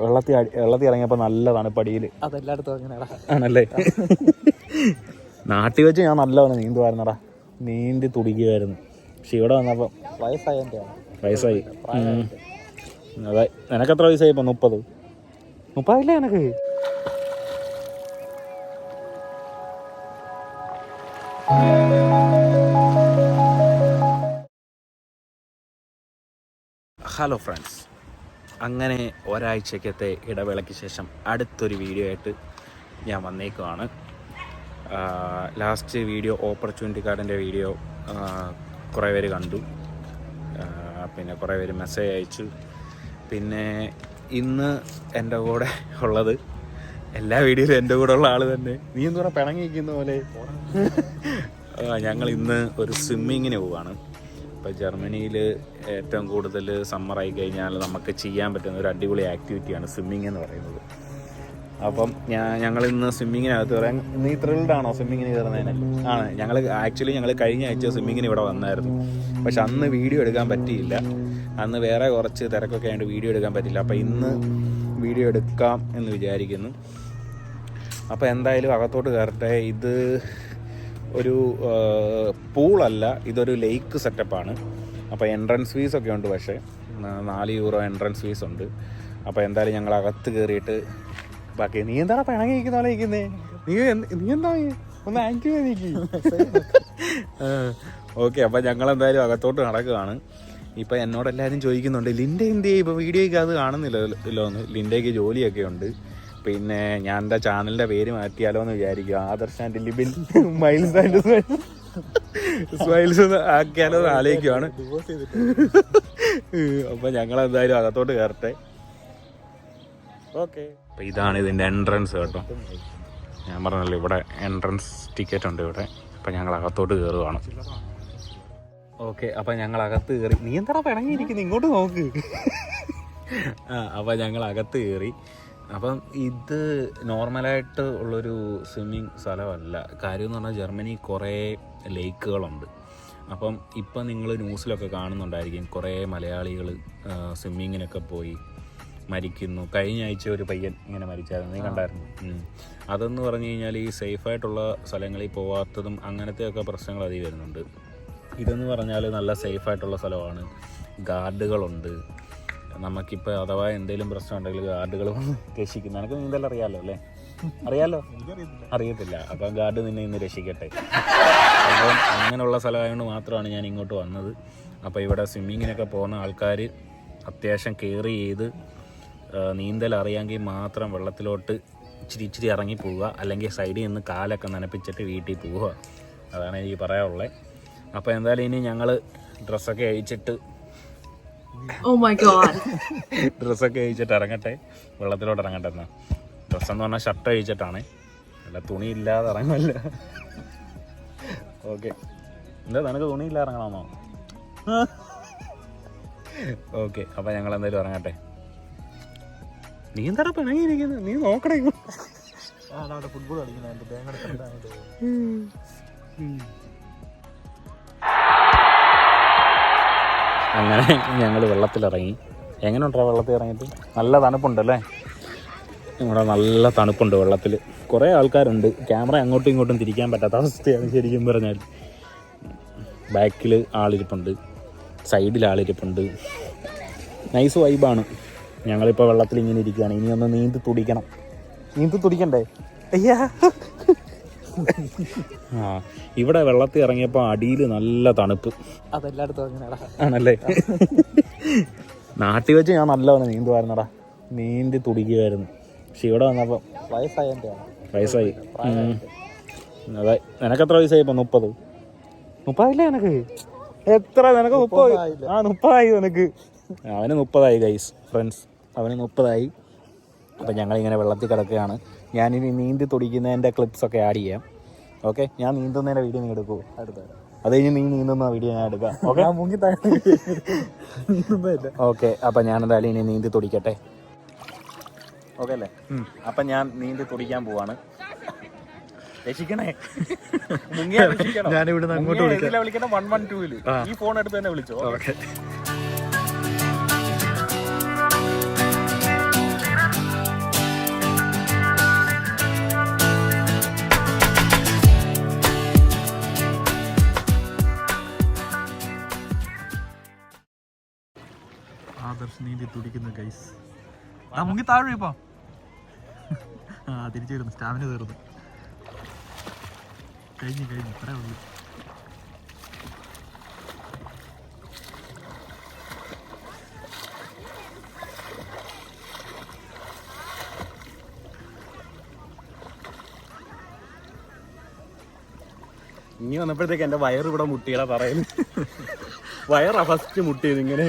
വെള്ളത്തിൽ ഇറങ്ങിയപ്പോൾ നല്ല തണുപ്പടിയിൽ. അതെല്ലായിടത്തും ആണല്ലേ? നാട്ടിൽ വെച്ച് ഞാൻ നല്ലവണ്ണം നീന്തുമായിരുന്നടാ, നീന്തി തുടിക്കുമായിരുന്നു. പക്ഷെ ഇവിടെ വന്നപ്പോൾ വയസ്സായി. അതെ. നിനക്കെത്ര വയസ്സായി ഇപ്പം? 30 ഇല്ലേ എനക്ക്? ഹലോ ഫ്രണ്ട്സ്, അങ്ങനെ ഒരാഴ്ചക്കത്തെ ഇടവേളയ്ക്ക് ശേഷം അടുത്തൊരു വീഡിയോ ആയിട്ട് ഞാൻ വന്നേക്കുവാണ്. ലാസ്റ്റ് വീഡിയോ ഓപ്പർച്യൂണിറ്റി കാർഡിൻ്റെ വീഡിയോ കുറേ പേര് കണ്ടു, പിന്നെ കുറേ പേര് മെസ്സേജ് അയച്ചു. പിന്നെ ഇന്ന് എൻ്റെ കൂടെ ഉള്ളത്, എല്ലാ വീഡിയോയിലും എൻ്റെ കൂടെ ഉള്ള ആൾ തന്നെ. നീ എന്താ പറയുക, പിണങ്ങിയിരിക്കുന്ന പോലെ. ഞങ്ങൾ ഇന്ന് ഒരു സ്വിമ്മിങ്ങിന് പോവുകയാണ്. ഇപ്പോൾ ജർമ്മനിയിൽ ഏറ്റവും കൂടുതൽ സമ്മറായി കഴിഞ്ഞാൽ നമുക്ക് ചെയ്യാൻ പറ്റുന്ന ഒരു അടിപൊളി ആക്ടിവിറ്റിയാണ് സ്വിമ്മിങ് എന്ന് പറയുന്നത്. അപ്പം ഞങ്ങളിന്ന് സ്വിമ്മിങ്ങിനകത്ത് പറയാൻ, നീ ത്രിൽഡാണോ സ്വിമ്മിങ്ങിന് കയറുന്നതിന്? ആണ്. ഞങ്ങൾ കഴിഞ്ഞ ആഴ്ച സ്വിമ്മിങ്ങിന് ഇവിടെ വന്നായിരുന്നു. പക്ഷെ അന്ന് വീഡിയോ എടുക്കാൻ പറ്റിയില്ല. അന്ന് വേറെ കുറച്ച് തിരക്കൊക്കെ ആയിട്ട് വീഡിയോ എടുക്കാൻ പറ്റില്ല. അപ്പോൾ ഇന്ന് വീഡിയോ എടുക്കാം എന്ന് വിചാരിക്കുന്നു. അപ്പോൾ എന്തായാലും അകത്തോട്ട് കയറട്ടെ. ഇത് ഒരു പൂളല്ല, ഇതൊരു ലേക്ക് സെറ്റപ്പാണ്. അപ്പോൾ എൻട്രൻസ് ഫീസൊക്കെ ഉണ്ട്, പക്ഷേ €4 എൻട്രൻസ് ഫീസ് ഉണ്ട്. അപ്പോൾ എന്തായാലും ഞങ്ങൾ അകത്ത് കയറിയിട്ട് ബാക്കി. നീ എന്താണ് പിണങ്ങിയിരിക്കുന്ന പോലെ ഇരിക്കുന്നേ? നീ എന്താ ഒന്ന് ആക്റ്റീവ് നീക്കി. ഓക്കെ, അപ്പോൾ ഞങ്ങളെന്തായാലും അകത്തോട്ട് നടക്കുകയാണ്. ഇപ്പം എന്നോട് എല്ലാവരും ചോദിക്കുന്നുണ്ട്, ലിൻഡെ എന്ത് ഇപ്പോൾ വീഡിയോയ്ക്ക് അത് കാണുന്നില്ലല്ലോ എന്ന്. ലിൻഡയ്ക്ക് ജോലിയൊക്കെ ഉണ്ട്. പിന്നെ ഞാൻ എൻ്റെ ചാനലിൻ്റെ പേര് മാറ്റിയാലോ എന്ന് വിചാരിക്കും. Adarsh and Libin Miles and Smiles ആക്കിയാലോ എന്ന് ആലോചിക്കുവാണ്. അപ്പം ഞങ്ങളെന്തായാലും അകത്തോട്ട് കയറട്ടെ. ഓക്കെ, അപ്പം ഇതാണ് ഇതിൻ്റെ എൻട്രൻസ് കേട്ടോ. ഞാൻ പറഞ്ഞല്ലോ, ഇവിടെ എൻട്രൻസ് ടിക്കറ്റ് ഉണ്ട് ഇവിടെ. അപ്പം ഞങ്ങൾ അകത്തോട്ട് കയറുകയാണ്. ഓക്കെ, അപ്പം ഞങ്ങൾ അകത്ത് കയറി. നീ എന്താ പിണങ്ങിയിരിക്കുന്നത്? ഇങ്ങോട്ട് നോക്ക്. അപ്പം ഞങ്ങൾ അകത്ത് കയറി. അപ്പം ഇത് നോർമലായിട്ട് ഉള്ളൊരു സ്വിമ്മിങ് സ്ഥലമല്ല. കാര്യം എന്ന് പറഞ്ഞാൽ ജർമ്മനി കുറേ ലേക്കുകളുണ്ട്. അപ്പം ഇപ്പം നിങ്ങൾ ന്യൂസിലൊക്കെ കാണുന്നുണ്ടായിരിക്കും, കുറേ മലയാളികൾ സ്വിമ്മിങ്ങിനൊക്കെ പോയി മരിക്കുന്നു. കഴിഞ്ഞ ആഴ്ച ഒരു പയ്യൻ ഇങ്ങനെ മരിച്ചായിരുന്നു, നീ കണ്ടായിരുന്നു? അതെന്ന് പറഞ്ഞു കഴിഞ്ഞാൽ ഈ സേഫായിട്ടുള്ള സ്ഥലങ്ങളിൽ പോവാത്തതും അങ്ങനത്തെയൊക്കെ പ്രശ്നങ്ങൾ അധികം വരുന്നുണ്ട്. ഇതെന്ന് പറഞ്ഞാൽ നല്ല സേഫായിട്ടുള്ള സ്ഥലമാണ്. ഗാർഡുകളുണ്ട്. നമുക്കിപ്പോൾ അഥവാ എന്തെങ്കിലും പ്രശ്നം ഉണ്ടെങ്കിൽ ഗാർഡുകൾ രക്ഷിക്കുന്നു. എനിക്ക് നീന്തൽ അറിയാമല്ലോ അല്ലേ? അറിയാമല്ലോ? അറിയത്തില്ല. അപ്പം ഗാർഡ് നിന്നെ ഇന്ന് രക്ഷിക്കട്ടെ. അപ്പം അങ്ങനെയുള്ള സ്ഥലമായതുകൊണ്ട് മാത്രമാണ് ഞാൻ ഇങ്ങോട്ട് വന്നത്. അപ്പോൾ ഇവിടെ സ്വിമ്മിങ്ങിനൊക്കെ പോകുന്ന ആൾക്കാർ അത്യാവശ്യം കെയർ ചെയ്ത് നീന്തൽ അറിയാമെങ്കിൽ മാത്രം വെള്ളത്തിലോട്ട് ഇച്ചിരി ഇറങ്ങി പോവുക, അല്ലെങ്കിൽ സൈഡിൽ നിന്ന് കാലൊക്കെ നനപ്പിച്ചിട്ട് വീട്ടിൽ പോവുക. അതാണ് എനിക്ക് പറയാനുള്ളത്. അപ്പോൾ എന്തായാലും ഇനി ഞങ്ങൾ ഡ്രസ്സൊക്കെ അഴിച്ചിട്ട് ഡ്രസ്സൊക്കെ അഴിച്ചിട്ട് ഇറങ്ങട്ടെ, വെള്ളത്തിലോട്ട് ഇറങ്ങട്ടെ. എന്നാൽ ഡ്രസ്സെന്ന് പറഞ്ഞാൽ ഷർട്ട് അഴിച്ചിട്ടാണ്, അല്ല തുണി ഇല്ലാതെ ഇറങ്ങല്ല. ഓക്കെ, എന്താ നിനക്ക് തുണിയില്ലാതെ ഇറങ്ങണമെന്നോ? ഓക്കെ, അപ്പം ഞങ്ങൾ എന്തായാലും ഇറങ്ങട്ടെ. നീ എന്താടാ പിണങ്ങിയിരിക്കുന്നത്? നീ നോക്കണേ. ഫുട്ബോൾ കളിക്കുന്ന അങ്ങനെ ഞങ്ങൾ വെള്ളത്തിലിറങ്ങി. എങ്ങനെ ഉണ്ടോ വെള്ളത്തിൽ ഇറങ്ങിയിട്ട്? നല്ല തണുപ്പുണ്ടല്ലേ? ഇവിടെ നല്ല തണുപ്പുണ്ട് വെള്ളത്തിൽ. കുറേ ആൾക്കാരുണ്ട്. ക്യാമറ അങ്ങോട്ടും ഇങ്ങോട്ടും തിരിക്കാൻ പറ്റാത്ത അവസ്ഥയാണ് ശരിക്കും പറഞ്ഞാൽ. ബാക്കിൽ ആളിരിപ്പുണ്ട്, സൈഡിൽ ആളിരിപ്പുണ്ട്. നൈസ് വൈബാണ്. ഞങ്ങളിപ്പോൾ വെള്ളത്തിൽ ഇങ്ങനെ ഇരിക്കുകയാണ്. ഇനി ഒന്ന് നീന്തി തുടിക്കണം. നീന്തി തുടിക്കണ്ടേ? അയ്യാ. ഇവിടെ വെള്ളത്തിൽ ഇറങ്ങിയപ്പോൾ അടിയിൽ നല്ല തണുപ്പ്. അതെല്ലായിടത്തും ആണല്ലേ? നാട്ടിൽ വെച്ച് ഞാൻ നല്ലവണ്ണം നീന്തുമായിരുന്നടാ, നീന്തി തുടിക്കുമായിരുന്നു. പക്ഷെ ഇവിടെ വന്നപ്പോൾ വയസ്സായി. അതെ. നിനക്കെത്ര വയസ്സായി ഇപ്പം? 30 ഇല്ലേ എനക്ക്? എത്ര? നിനക്ക് 30? 30 നിനക്ക്. അവന് 30 ഗൈസ് ഫ്രണ്ട്സ്, അവന് 30. അപ്പം ഞങ്ങളിങ്ങനെ വെള്ളത്തിൽ കിടക്കുകയാണ്. ഞാനിനി നീന്തി തുടിക്കുന്നതിൻ്റെ ക്ലിപ്സൊക്കെ ആഡ് ചെയ്യാം. ഓക്കെ, ഞാൻ നീന്തുന്നതിൻ്റെ വീഡിയോ നീ എടുക്കുമോ? അത് കഴിഞ്ഞ് നീ നീന്തുന്ന വീഡിയോ ഞാൻ എടുക്കാം. ഓക്കെ, അപ്പം ഞാൻ എന്തായാലും ഇനി നീന്തി തുടിക്കട്ടെ. ഓക്കെ അല്ലേ? അപ്പം ഞാൻ നീന്തി തുടിക്കാൻ പോവാണ്. രക്ഷിക്കണേ. ഞാനിവിടുന്ന് അങ്ങോട്ട് വിളിക്കണം. 112 ഈ ഫോൺ എടുത്ത് തന്നെ വിളിച്ചോ. ഓക്കെ. തുടിക്കുന്നു ഗൈസ്. മുങ്ങി താഴെ ഇപ്പൊ തിരിച്ചു വരുന്നു. സ്റ്റാമിന തീർന്നു. കഴിഞ്ഞു ഇത്രേ ഉള്ളു. ഇനി വന്നപ്പോഴത്തേക്ക് എൻ്റെ വയറ് ഇവിടെ മുട്ടിയടാ പറയുന്നു. വയറാ ഫസ്റ്റ് മുട്ടിയത് ഇങ്ങനെ.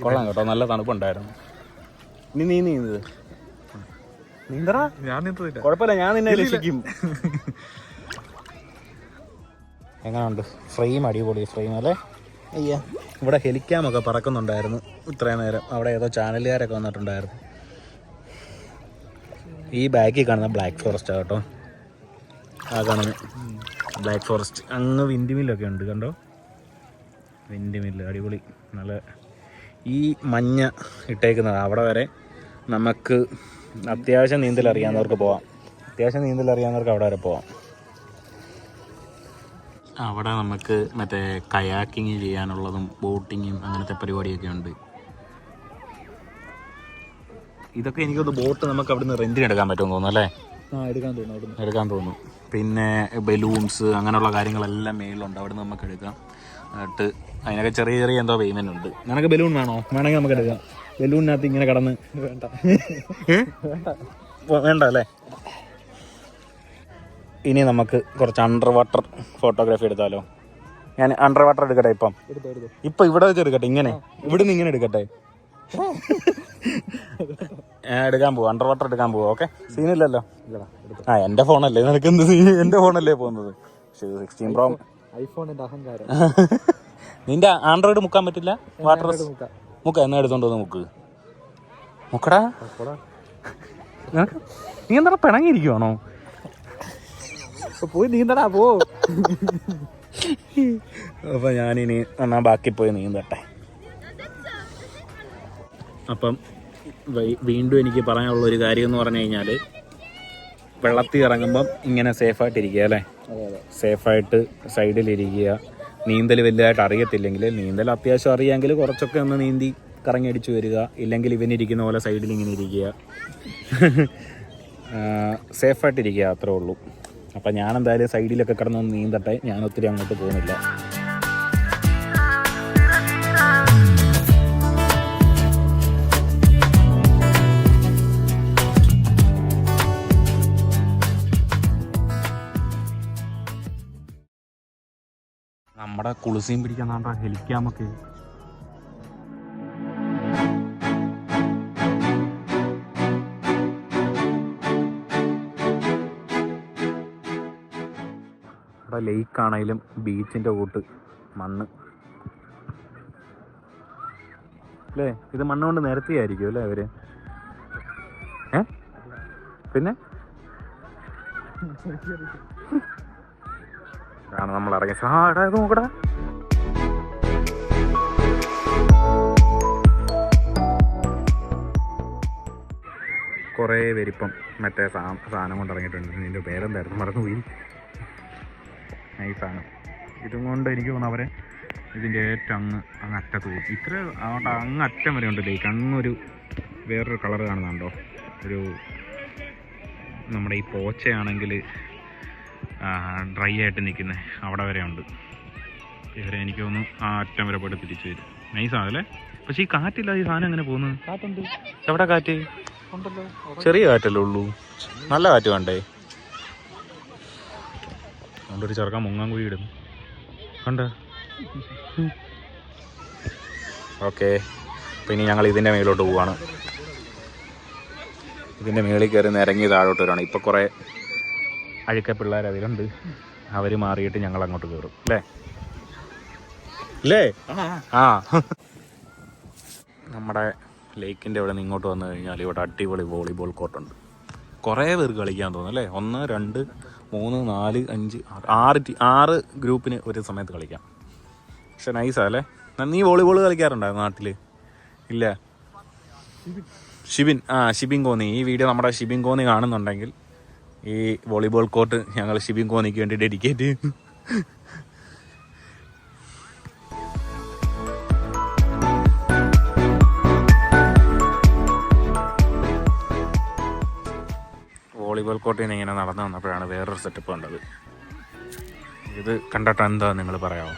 കൊള്ളാം കേട്ടോ, നല്ല തണുപ്പുണ്ടായിരുന്നു. ഇനി നീ നീന്തത് നീന്തടാ. ഞാൻ നീന്തതില്ല, കുഴപ്പമില്ല, ഞാൻ നിന്നെ രക്ഷിക്കും. എങ്ങനെയുണ്ട് ഫ്രെയിം? അടിപൊളി ഫ്രെയിം അല്ലേ? അയ്യാ, ഇവിടെ ഹെലിക്യാമൊക്കെ പറക്കുന്നുണ്ടായിരുന്നു ഇത്രയും നേരം. അവിടെ ഏതോ ചാനലുകാരൊക്കെ വന്നിട്ടുണ്ടായിരുന്നു. ഈ ബാക്കിൽ കാണുന്ന ബ്ലാക്ക് ഫോറസ്റ്റ് കേട്ടോ. ആ കാണുന്ന ബ്ലാക്ക് ഫോറസ്റ്റ്. അങ്ങ് വിൻഡ് മില്ലൊക്കെ ഉണ്ട് കണ്ടോ, വിൻഡ് മില്ല് അടിപൊളി. നല്ല ഈ മഞ്ഞ ഇട്ടേക്കുന്നത് അവിടെ വരെ നമുക്ക് അത്യാവശ്യം നീന്തൽ അറിയാവുന്നവർക്ക് പോവാം. അവിടെ വരെ പോവാം. അവിടെ നമുക്ക് മറ്റേ കയാക്കിങ് ചെയ്യാനുള്ളതും ബോട്ടിങ്ങും അങ്ങനത്തെ പരിപാടിയൊക്കെ ഉണ്ട്. ഇതൊക്കെ എനിക്കൊന്ന് ബോട്ട് നമുക്ക് അവിടെ നിന്ന് റെന്റിന് എടുക്കാൻ പറ്റുമെന്ന് തോന്നുന്നു അല്ലേ? എടുക്കാൻ തോന്നുന്നു. പിന്നെ ബലൂൺസ് അങ്ങനെയുള്ള കാര്യങ്ങളെല്ലാം മേളിലുണ്ട്, അവിടെ നിന്ന് നമുക്ക് എടുക്കാം. എന്നിട്ട് അതിനൊക്കെ ചെറിയ എന്തോ പേയ്മെന്റ് ഉണ്ട്. നിനക്ക് ബലൂൺ വേണോ? വേണമെങ്കിൽ നമുക്ക് എടുക്കാം. ബലൂണിനകത്ത് ഇങ്ങനെ കടന്ന് വേണ്ട അല്ലേ? ഇനി നമുക്ക് കുറച്ച് അണ്ടർ വാട്ടർ ഫോട്ടോഗ്രാഫി എടുത്താലോ? ഞാൻ അണ്ടർ വാട്ടർ എടുക്കട്ടെ? ഇപ്പം ഇവിടെ വെച്ച് എടുക്കട്ടെ? ഇങ്ങനെ ഇവിടെ നിന്ന് ഇങ്ങനെ എടുക്കട്ടെ? ഞാൻ എടുക്കാൻ പോവാം, അണ്ടർ വാട്ടർ എടുക്കാൻ പോവാം. ഓക്കെ, സീനില്ലല്ലോ. ആ, എൻ്റെ ഫോണല്ലേ, നിനക്ക് എന്ത് സീൻ? എൻ്റെ ഫോണല്ലേ പോകുന്നത്. 16 Pro ഐഫോണിന്റെ അഹങ്കാരം. നിന്റെ ആൻഡ്രോയിഡ് മുക്കാൻ പറ്റില്ല? വാട്ടർ മുക്ക എന്നാ എടുത്തോണ്ട് വന്ന് മുക്കടാ. നീ എന്താ പിണങ്ങിയിരിക്കുവാണോ? പോയി നീന്തടാ പോ. അപ്പൊ ഞാനിനി എന്നാ ബാക്കി പോയി നീന്തട്ടെ. അപ്പം വീണ്ടും എനിക്ക് പറയാനുള്ള ഒരു കാര്യം എന്ന് പറഞ്ഞു കഴിഞ്ഞാൽ, വെള്ളത്തിൽ ഇറങ്ങുമ്പം ഇങ്ങനെ സേഫായിട്ടിരിക്കുക അല്ലേ? സേഫായിട്ട് സൈഡിലിരിക്കുക. നീന്തൽ വലുതായിട്ട് അറിയത്തില്ലെങ്കിൽ, നീന്തൽ അത്യാവശ്യം അറിയാമെങ്കിൽ കുറച്ചൊക്കെ ഒന്ന് നീന്തി കറങ്ങി അടിച്ചു വരിക. ഇല്ലെങ്കിൽ ഇവനിരിക്കുന്ന പോലെ സൈഡിൽ ഇങ്ങനെ ഇരിക്കുക. സേഫായിട്ടിരിക്കുക, അത്രേ ഉള്ളൂ. അപ്പം ഞാനെന്തായാലും സൈഡിലൊക്കെ കിടന്നൊന്ന് നീന്തട്ടെ. ഞാൻ ഒത്തിരി അങ്ങോട്ട് പോകുന്നില്ല. നമ്മുടെ കുളിസീം പിടിക്കാൻ ഹെലിക്കാമൊക്കെ. ഇവിടെ ലേക്കാണെങ്കിലും ബീച്ചിൻ്റെ കൂട്ട് മണ്ണ് അല്ലേ? ഇത് മണ്ണ് കൊണ്ട് നിരത്തിയായിരിക്കും അല്ലേ അവര്? പിന്നെ ആണ് നമ്മൾ ഇറങ്ങി. ഇത് നോക്കടാ, കുറേ പേരിപ്പം മറ്റേ സാധനം കൊണ്ട് ഇറങ്ങിയിട്ടുണ്ട്. ഇതിൻ്റെ പേരെന്തായിരുന്നു, മറന്നുപോയി. ഈ സാധനം ഇതും കൊണ്ട് എനിക്ക് തോന്നുന്നു അവരെ ഇതിൻ്റെ ഏറ്റവും അങ്ങ് അറ്റത്ത് പോകും. ഇത്ര അങ്ങ് അറ്റം വരെ ഉണ്ട് ലേക്ക്. അങ്ങൊരു വേറൊരു കളർ കാണുന്നുണ്ടോ? ഒരു നമ്മുടെ ഈ പോച്ചയാണെങ്കിൽ ഡ്രൈ ആയിട്ട് നിൽക്കുന്നത് അവിടെ വരെ ഉണ്ട്. ഇവരെ എനിക്ക് തോന്നുന്നു ആ അറ്റം വരെ പോയിട്ട് തിരിച്ചു വരും. നൈസാണല്ലേ? പക്ഷേ ഈ കാറ്റില്ല, ഈ സാധനം എങ്ങനെ പോകുന്നത്? കാറ്റുണ്ട്. എവിടെ കാറ്റ്? ഉണ്ടല്ലോ, ചെറിയ കാറ്റല്ലേ ഉള്ളൂ, നല്ല കാറ്റ് വേണ്ടേ? അതുകൊണ്ടൊരു ചെറുക്കാൻ മുങ്ങാൻ കുഴി ഇടുന്നു കണ്ട. ഓക്കെ, അപ്പം ഇനി ഞങ്ങൾ ഇതിൻ്റെ മേലോട്ട് പോവാണ്. ഇതിൻ്റെ മേളിൽ കയറി നിരങ്ങി താഴോട്ട് വരാണ്. ഇപ്പം കുറേ അഴുക്ക പിള്ളേർ അതിലുണ്ട്. അവർ മാറിയിട്ട് ഞങ്ങൾ അങ്ങോട്ട് കയറും അല്ലേ? ആ, നമ്മുടെ ലേക്കിൻ്റെ ഇവിടെ നിന്ന് ഇങ്ങോട്ട് വന്നു കഴിഞ്ഞാൽ ഇവിടെ അടിപൊളി വോളിബോൾ കോർട്ടുണ്ട്. കുറേ പേർക്ക് കളിക്കാൻ തോന്നും അല്ലേ? 1, 2, 3, 4, 5, 6 ഗ്രൂപ്പിന് ഒരു സമയത്ത് കളിക്കാം. പക്ഷെ നൈസാ അല്ലേ? നീ വോളിബോൾ കളിക്കാറുണ്ടായിരുന്നു നാട്ടിൽ? ഇല്ല. ഷിബിൻ കോന്നി. ഈ വീഡിയോ നമ്മുടെ ഷിബിൻ കോന്നി കാണുന്നുണ്ടെങ്കിൽ ഈ വോളിബോൾ കോർട്ട് ഞങ്ങൾ ഷിബിൻ കോന്നിക്ക് വേണ്ടി ഡെഡിക്കേറ്റ് ചെയ്യുന്നു. വോളിബോൾ കോർട്ടിൽ നിന്ന് ഇങ്ങനെ നടന്നു വന്നപ്പോഴാണ് വേറൊരു സെറ്റപ്പ് കണ്ടത്. ഇത് കണ്ടിട്ട് എന്താ നിങ്ങൾ പറയാമോ?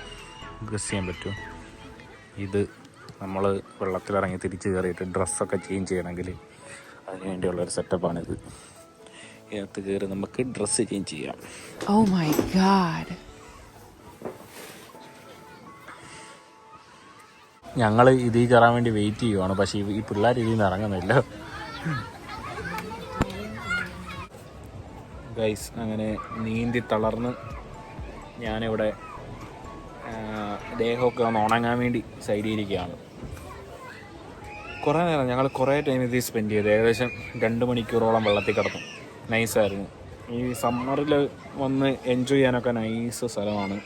ഗസ് ചെയ്യാൻ പറ്റുമോ? ഇത് നമ്മൾ വെള്ളത്തിലിറങ്ങി തിരിച്ച് കയറിയിട്ട് ഡ്രസ്സൊക്കെ ചേഞ്ച് ചെയ്യണമെങ്കിൽ അതിന് വേണ്ടിയുള്ളൊരു സെറ്റപ്പാണിത്. ഇതിനകത്ത് കയറി നമുക്ക് ഡ്രസ്സ് ചേഞ്ച് ചെയ്യാം. Oh my god. ഞങ്ങൾ ഇതിൽ കയറാൻ വേണ്ടി വെയിറ്റ് ചെയ്യുവാണ്, പക്ഷേ ഈ പിള്ളേർ ഇതിൽ നിന്ന് ഇറങ്ങുന്നില്ല. ഗൈസ്, അങ്ങനെ നീന്തി തളർന്ന് ഞാനിവിടെ ദേഹമൊക്കെ ഒന്ന് ഉണങ്ങാൻ വേണ്ടി സൈഡിലിരിക്കുകയാണ്. കുറേ നേരം ഞങ്ങൾ കുറേ ടൈം ഇതിൽ സ്പെൻഡ് ചെയ്തു. ഏകദേശം 2 മണിക്കൂറോളം വെള്ളത്തിൽ കിടന്നു. നൈസായിരുന്നു. ഈ സമ്മറിൽ വന്ന് എൻജോയ് ചെയ്യാനൊക്കെ നൈസ് സ്ഥലമാണ്.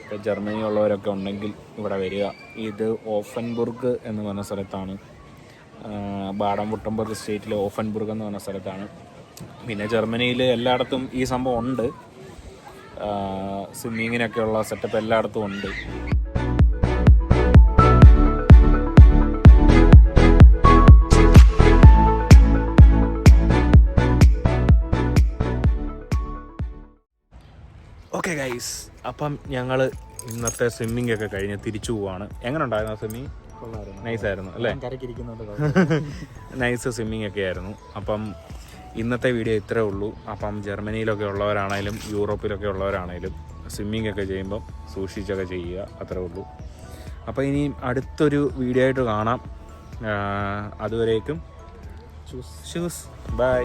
ഇപ്പോൾ ജർമ്മനി ഉള്ളവരൊക്കെ ഉണ്ടെങ്കിൽ ഇവിടെ വരിക. ഇത് ഓഫൻബുർഗ് എന്ന് പറഞ്ഞ സ്ഥലത്താണ്. ബാഡൻ-വുർട്ടംബർഗ് സ്റ്റേറ്റിലെ ഓഫൻബുർഗ് എന്ന് പറഞ്ഞ സ്ഥലത്താണ്. പിന്നെ ജർമ്മനിയിൽ എല്ലായിടത്തും ഈ സംഭവം ഉണ്ട്. സ്വിമ്മിങ്ങിനൊക്കെയുള്ള സെറ്റപ്പ് എല്ലായിടത്തും ഉണ്ട്. ഓക്കെ ഗൈസ്, അപ്പം ഞങ്ങൾ ഇന്നത്തെ സ്വിമ്മിംഗ് ഒക്കെ കഴിഞ്ഞ് തിരിച്ചു പോവാണ്. എങ്ങനെ ഉണ്ടായിരുന്നു സ്വിമ്മിങ്? നൈസായിരുന്നു അല്ലേ? നൈസ് സ്വിമ്മിങ് ഒക്കെ ആയിരുന്നു. അപ്പം ഇന്നത്തെ വീഡിയോ ഇത്രേ ഉള്ളൂ. അപ്പം ജർമ്മനിയിലൊക്കെ ഉള്ളവരാണേലും യൂറോപ്പിലൊക്കെ ഉള്ളവരാണേലും സ്വിമ്മിംഗ് ഒക്കെ ചെയ്യുമ്പം സൂക്ഷിച്ചൊക്കെ ചെയ്യുക, അത്രേ ഉള്ളൂ. അപ്പോൾ ഇനി അടുത്തൊരു വീഡിയോ ആയിട്ട് കാണാം. അതുവരേക്കും ചൂസ് ബൈ.